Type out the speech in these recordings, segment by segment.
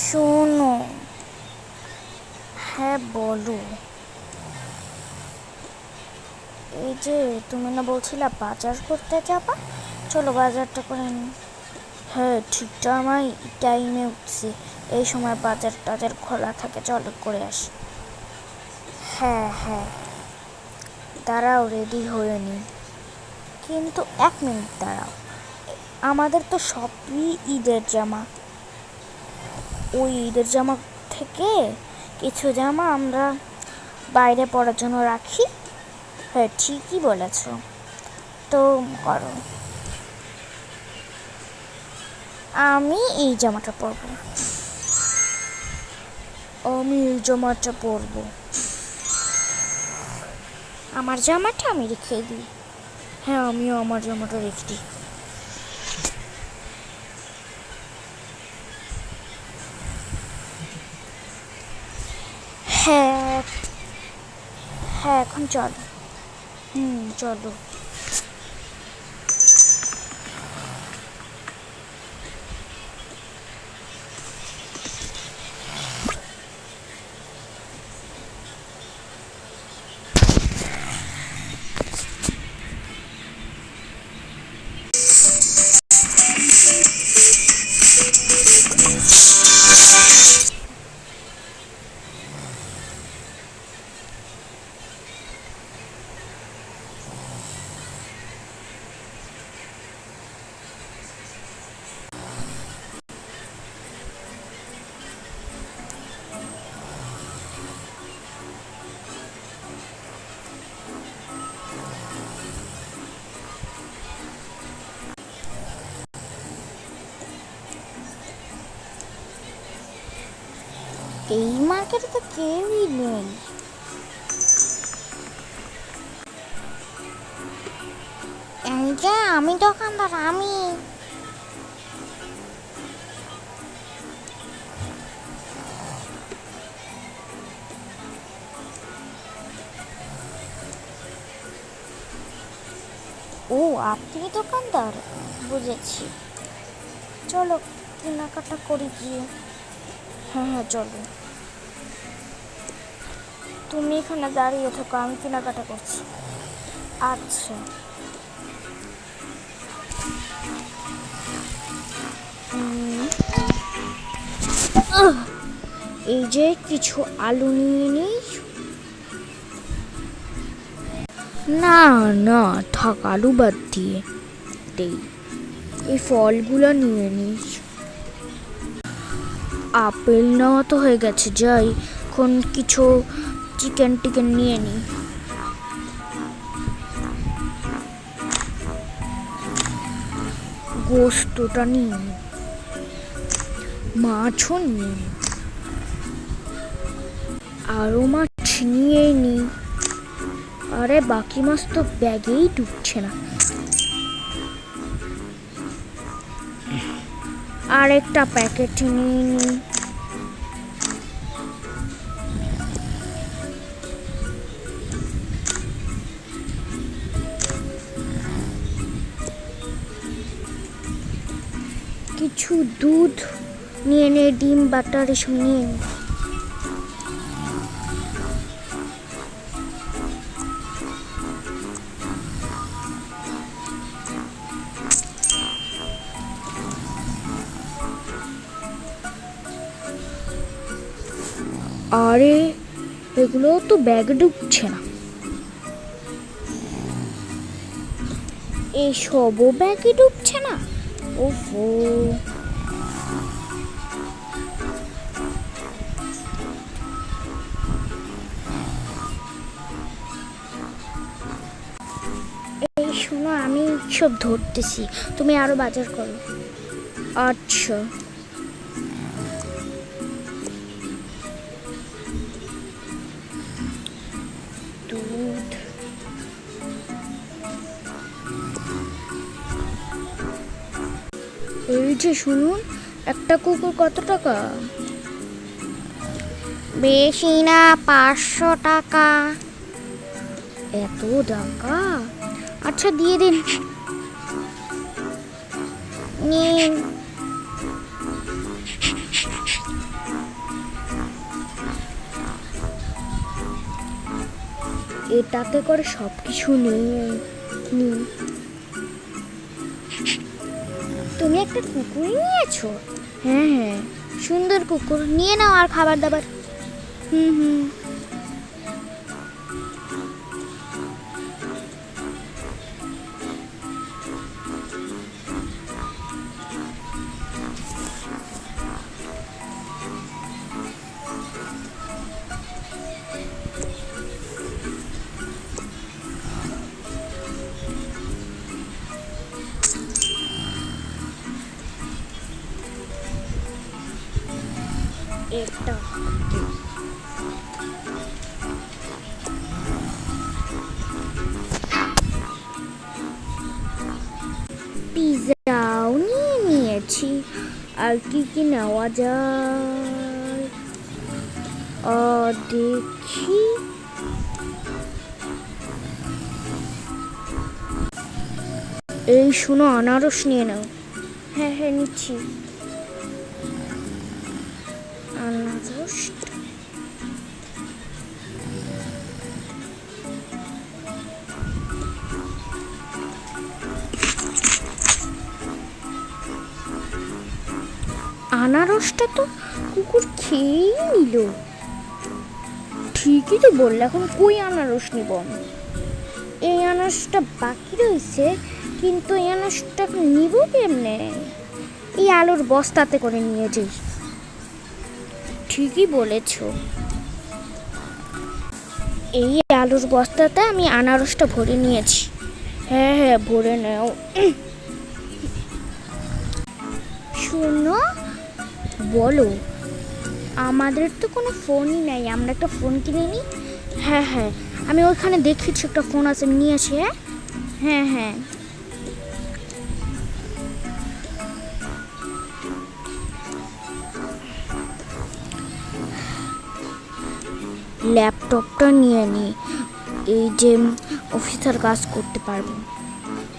শোনো। হ্যাঁ বলো। এই যে তুমি না বলছিলা বাজার করতে যাবা, চলো বাজারটা করে নিই। হ্যাঁ ঠিক টাইমে উঠছি, এই সময় বাজার টাজার খোলা থাকে, চলো করে আসি। হ্যাঁ হ্যাঁ, দাঁড়াও রেডি হয়ে নি। কিন্তু 1 মিনিট দাঁড়াও, আমাদের তো সবই ঈদের জামা। ওই ঈদের জামা থেকে কিছু জামা আমরা বাইরে পরার জন্য রাখি। হ্যাঁ ঠিকই বলেছ, তো করো। আমি এই জামাটা পরবো। আমি এই জামাটা পরবো। আমার জামাটা আমি রেখে দিই। হ্যাঁ আমিও আমার জামাটা রেখে দিই। হ্যাঁ হ্যাঁ, এখন চলো। চলো। এই মার্কেটে তো কেউই নেই। এই যে আমি দোকানদার, আমি। ও আপনি দোকানদার, বুঝেছি। চলো কেনাকাটা করি গিয়ে। হ্যাঁ হ্যাঁ চলো। তুমি এখানে দাঁড়িয়ে থাকো, আমি কেনাকাটা করছি। আচ্ছা। এই যে কিছু আলু নিয়ে নিই। না না থাক, আলু বাদ দিয়ে দেই। এই ফলগুলো নিয়ে নিস। আপেল নেওয়া তো হয়ে গেছে, যাই এখন কিছু চিকেন টিকেন নিয়ে নিই। গোস্তটা নিয়ে নিই, মাছও নিয়ে নিই। আরও মাছ নিয়ে নিই। আরে বাকি মাছ তো ব্যাগেই ঢুকছে না। আর একটা প্যাকেট নিয়ে নিই। কিছু দুধ নিয়ে নে, ডিম বাটার এসব নিয়ে নে। আরে এগুলো তো ব্যাগে ঢুকছে না। এসবও ব্যাগে ঢুকছে না। ওহো, এই শোনো, আমি সব ধরতেছি, তুমি আরো বাজার করো। আচ্ছা। দুধ, এই যে শুনুন, একটা কুকুর কত টাকা? বেশি না, 500 টাকা। এত টাকা? আচ্ছা দিয়ে দিন। নিন। এটাতে করে সব কিছু নিয়ে নি। তুমি একটা কুকুর নিয়েছো? হ্যাঁ হ্যাঁ, সুন্দর কুকুর, নিয়ে নাও আর খাবার দাবার। হুম হুম। এটা পিৎজাও নিয়ে নিয়েছি, আর কি কি নেওয়া যায় দেখি। এই শুনো, আনারস নিয়ে নাও। হ্যাঁ হ্যাঁ নিচ্ছি। আনারস আনারসটা তো কুকুর খেয়েই নিল। ঠিকই তো বললে, এখন কই আনারস নিব আমি? এই আনারসটা বাকি রয়েছে, কিন্তু এই আনারসটা নিব কেমনে? এই আলুর বস্তাতে করে নিয়ে যাই। ঠিকই বলেছ, এই আলুর বস্তাতে আমি আনারসটা ভরে নিয়েছি। হ্যাঁ হ্যাঁ, ভরে নাও। শোনো, বলো। আমাদের তো কোনো ফোনই নাই, আমরা একটা ফোন কিনে নিই। হ্যাঁ হ্যাঁ, আমি ওইখানে দেখেছি একটা ফোন আছে, নিয়ে আসি। হ্যাঁ হ্যাঁ। ল্যাপটপটা নিয়ে নিই, এই যে অফিসের কাজ করতে পারবো।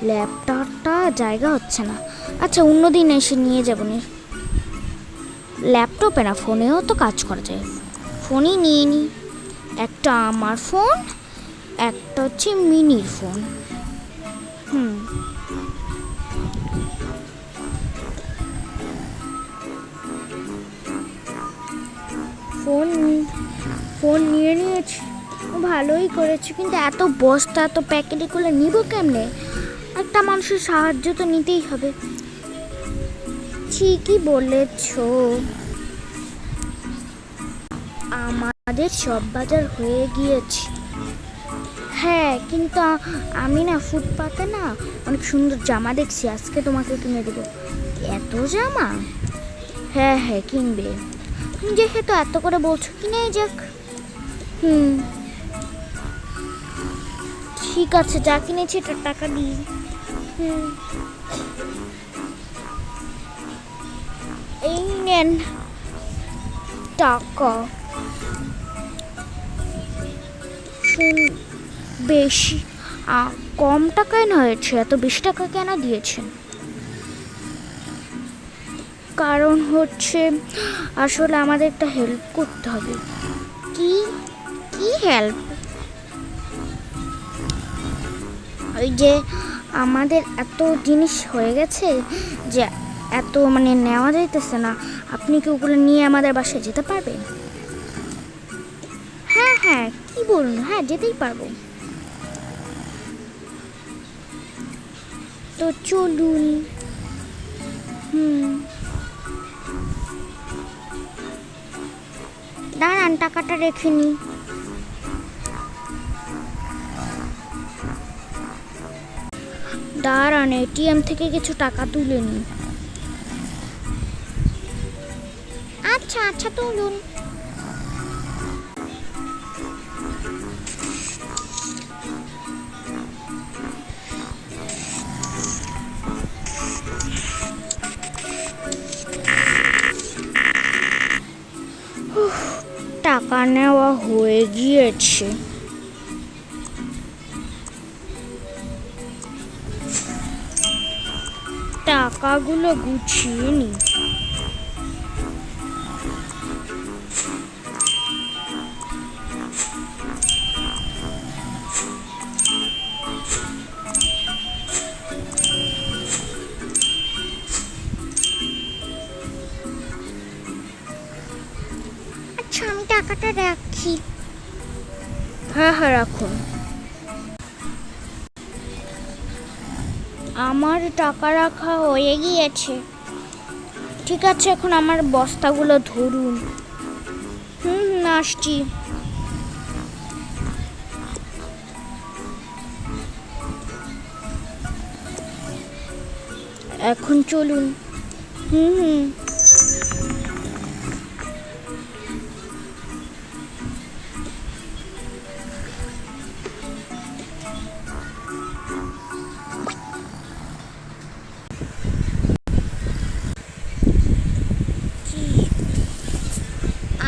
ল্যাপটপটা জায়গা হচ্ছে না। আচ্ছা, অন্যদিন এসে নিয়ে যাবো নি। ল্যাপটপে না, ফোনেও তো কাজ করা যায়। ফোনই নিয়ে নিই। একটা আমার ফোন, একটা হচ্ছে মিনির ফোন। ফোন ফোন নিয়ে নিয়েছি, ভালোই করেছি, কিন্তু এত বস্তা এত প্যাকেটে করে নিব কেমনে? একটা মানুষের সাহায্য তো নিতেই হবে। ঠিকই বলেছ, আমাদের সব বাজার হয়ে গিয়েছে। হ্যাঁ, কিন্তু আমি না ফুটপাতে না অনেক সুন্দর জামা দেখছি, আজকে তোমাকে কিনে দেবো। এত জামা? হ্যাঁ হ্যাঁ, কিনবে। তুমি যেহেতু এত করে বলছো, কিনে যাক। ঠিক আছে, যা কিনেছি তার টাকা দিই। এই নেন টাকা। বেশি কম টাকায় না হয়েছে, এত বেশি টাকা কেন দিয়েছেন? কারণ হচ্ছে আসলে আমাদের একটা হেল্প করতে হবে। কি কি হেল্প? ওই যে আমাদের এত জিনিস হয়ে গেছে যে এত মানে নেওয়া যাইতেছে না, আপনি কি ওগুলো নিয়ে আমাদের বাসায় যেতে পারবেন? হ্যাঁ হ্যাঁ, কি বলুন, হ্যাঁ যেতেই পারবো। তো চলুন। দাঁড়ান, টাকাটা রেখে নি। দাঁড়ান, এটিএম থেকে কিছু টাকা তুলে নি। আচ্ছা আচ্ছা, তুলুন। টাকা নেওয়া হয়ে গিয়েছে। টাকাগুলো গুছিয়ে নি। আচ্ছা আমি টাকাটা রাখি। হ্যাঁ হ্যাঁ রাখুন। আমার টাকা রাখা হয়ে গিয়েছে। ঠিক আছে, এখন আমার বস্তাগুলো ধরুন। আসছি। এখন চলুন। হুম।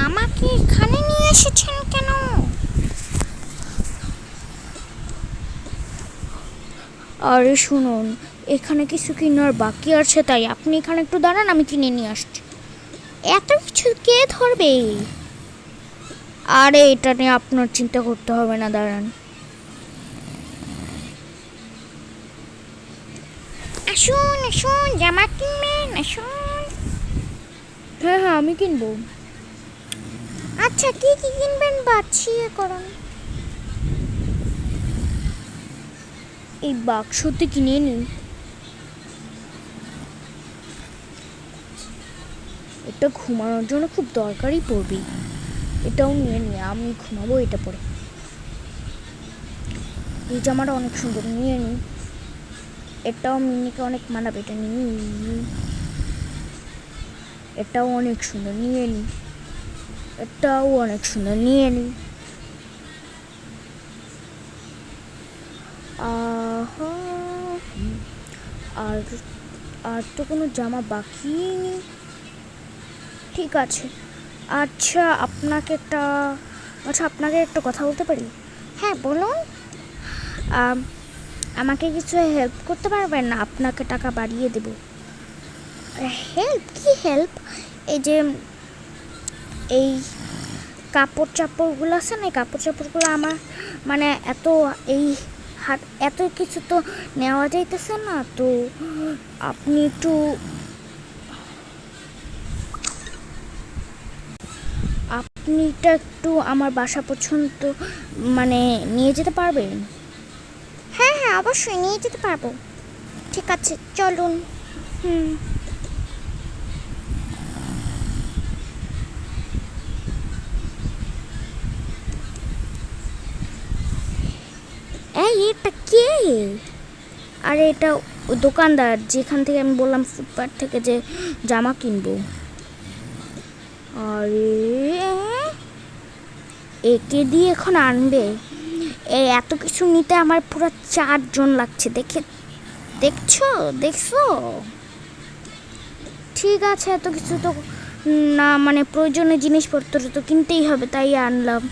আমাকে এখানে নিয়ে এসেছেন কেন? আরে শুনুন, এখানে কিছু কেনার বাকি আছে, তাই আপনি এখানে একটু দাঁড়ান, আমি কিনে নিয়ে আসছি। এত কিছু কে ধরবে? আরে এটা নিয়ে আপনার চিন্তা করতে হবে না, দাঁড়ান। আসুন আসুন, জামা কিনবেন? আসুন। হ্যাঁ হ্যাঁ আমি কিনবো। আচ্ছা কি কি কিনবেন বাছিয়ে করুন। এই বাক্সতে কিনে নিন। এটা ঘুমানোর জন্য খুব দরকারই পড়বে। এটাও নিয়ে নিয়ে আমি ঘুমাবো এটা পরে। এই জামাটা অনেক সুন্দর, নিয়ে নিই। এটাও মিনিকে অনেক মানাবে, এটা নিই। এটাও অনেক সুন্দর, নিয়ে নিই। এটাও অনেক সুন্দর, নিয়ে নিই। আর আর তো কোনো জামা বাকি নেই। ঠিক আছে। আচ্ছা আপনাকে একটা কথা বলতে পারি? হ্যাঁ বলুন। আমাকে কিছু হেল্প করতে পারবেন না? আপনাকে টাকা বাড়িয়ে দেব। হেল্প? কি হেল্প? এই যে এই কাপড় চাপড়গুলো আছে না, এই কাপড় চাপড়গুলো আমার মানে এত কিছু তো নেওয়া যাইতেছে না, তো আপনি একটু আমার বাসা পর্যন্ত নিয়ে যেতে পারবেন? হ্যাঁ হ্যাঁ অবশ্যই নিয়ে যেতে পারবো। ঠিক আছে চলুন। এটা কে? আরে এটা ওই দোকানদার, যেখান থেকে আমি বললাম ফুটপাথ থেকে যে জামা কিনবো। আরে একে দিয়ে এখন আনবে? এত কিছু নিতে আমার পুরো 4 জন লাগছে। দেখছো? ঠিক আছে, এত কিছু তো না, প্রয়োজনীয় জিনিসপত্র তো কিনতেই হবে, তাই আনলাম।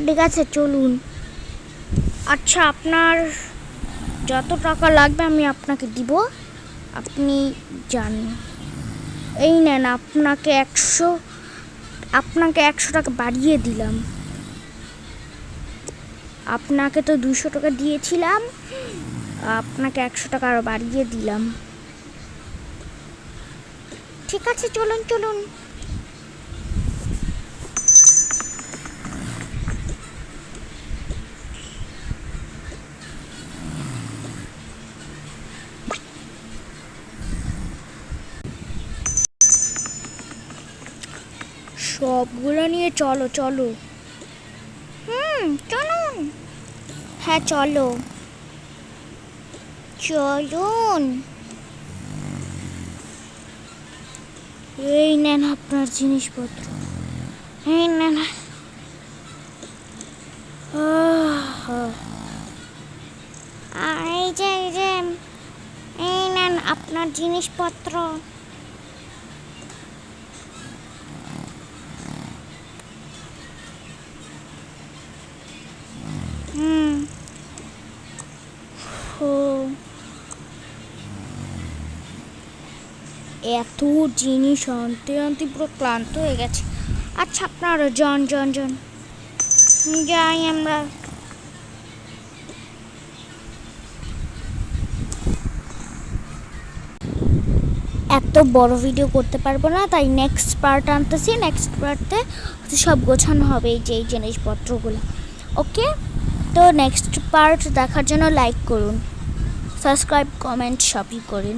ঠিক আছে চলুন। আচ্ছা আপনার যত টাকা লাগবে আমি আপনাকে দিব, আপনি যান। এই নেন, আপনাকে 100 টাকা বাড়িয়ে দিলাম। আপনাকে তো 200 টাকা দিয়েছিলাম, আপনাকে 100 টাকা আরো বাড়িয়ে দিলাম। ঠিক আছে চলুন। সবগুলো নিয়ে চলো। চলুন। হ্যাঁ চলুন। এই নেন আপনার জিনিসপত্র। এই নেন। আর এই যে এই নেন আপনার জিনিসপত্র। এত জিনিস আনতে পুরো ক্লান্ত হয়ে গেছে। আচ্ছা আপনারা যান যাই আমরা। এত বড় ভিডিও করতে পারবো না, তাই নেক্সট পার্ট আনতেছি। নেক্সট পার্টে সব গোছানো হবে, এই যে এই জিনিসপত্রগুলো। ওকে, তো নেক্সট পার্ট দেখার জন্য লাইক করুন, সাবস্ক্রাইব, কমেন্ট সবই করুন।